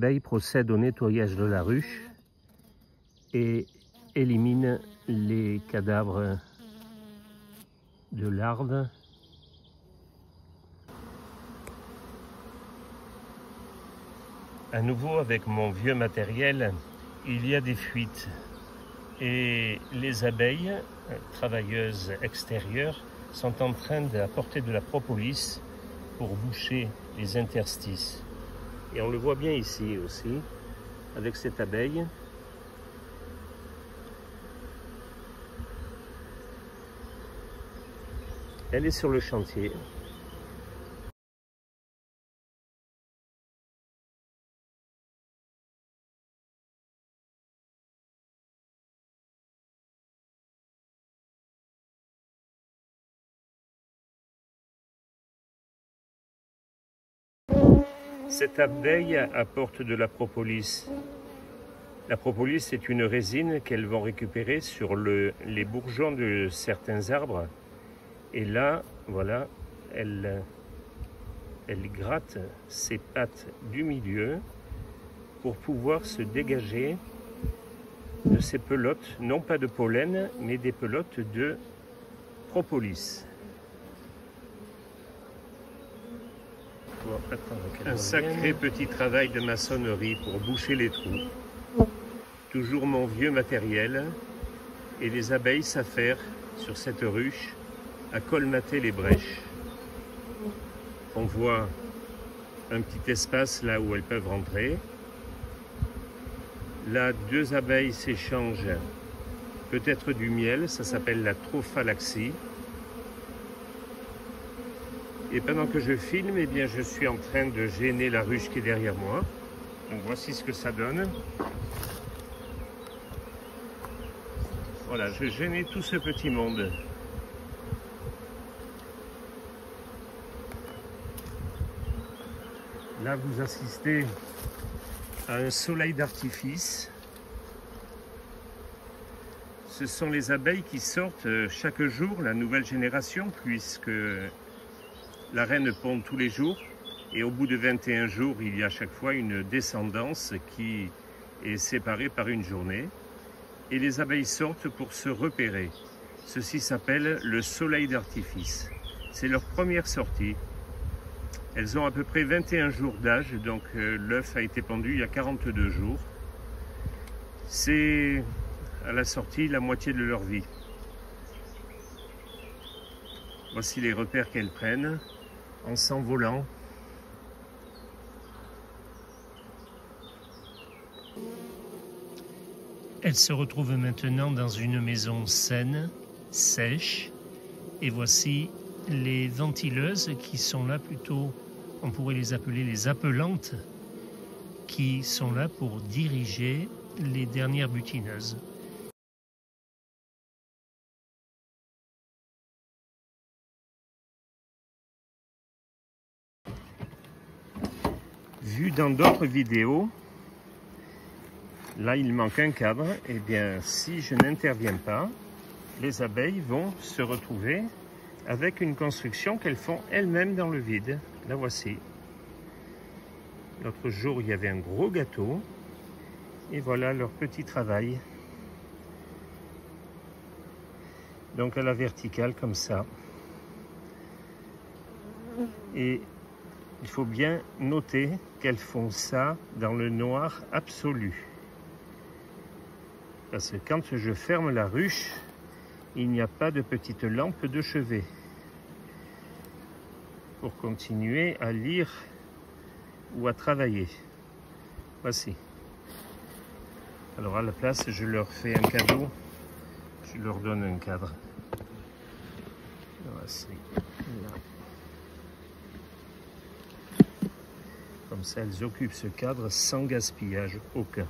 abeilles procèdent au nettoyage de la ruche et éliminent les cadavres de larves. À nouveau avec mon vieux matériel, il y a des fuites et les abeilles, travailleuses extérieures, sont en train d'apporter de la propolis pour boucher les interstices. Et on le voit bien ici aussi, avec cette abeille. Elle est sur le chantier. Cette abeille apporte de la propolis. La propolis est une résine qu'elles vont récupérer sur les bourgeons de certains arbres. Et là, voilà, elle gratte ses pattes du milieu pour pouvoir se dégager de ces pelotes, non pas de pollen, mais des pelotes de propolis. Un sacré petit travail de maçonnerie pour boucher les trous. Toujours mon vieux matériel et les abeilles s'affairent sur cette ruche à colmater les brèches. On voit un petit espace là où elles peuvent rentrer. Là, deux abeilles s'échangent peut-être du miel, ça s'appelle la trophalaxie. Et pendant que je filme, eh bien, je suis en train de gêner la ruche qui est derrière moi. Donc voici ce que ça donne. Voilà, je gênais tout ce petit monde. Là, vous assistez à un soleil d'artifice. Ce sont les abeilles qui sortent chaque jour, la nouvelle génération, puisque la reine pond tous les jours et au bout de 21 jours, il y a à chaque fois une descendance qui est séparée par une journée. Et les abeilles sortent pour se repérer. Ceci s'appelle le soleil d'artifice. C'est leur première sortie. Elles ont à peu près 21 jours d'âge, donc l'œuf a été pondu il y a 42 jours. C'est à la sortie la moitié de leur vie. Voici les repères qu'elles prennent en s'envolant. Elles se retrouvent maintenant dans une maison saine, sèche, et voici les ventileuses qui sont là plutôt, on pourrait les appeler les appelantes, qui sont là pour diriger les dernières butineuses. Vu dans d'autres vidéos, là il manque un cadre, et bien si je n'interviens pas, les abeilles vont se retrouver avec une construction qu'elles font elles-mêmes dans le vide. La voici. L'autre jour il y avait un gros gâteau, et voilà leur petit travail. Donc à la verticale comme ça. Et il faut bien noter qu'elles font ça dans le noir absolu. Parce que quand je ferme la ruche, il n'y a pas de petite lampe de chevet pour continuer à lire ou à travailler. Voici. Alors à la place, je leur fais un cadeau. Je leur donne un cadre. Voici. Là. Comme ça, elles occupent ce cadre sans gaspillage aucun.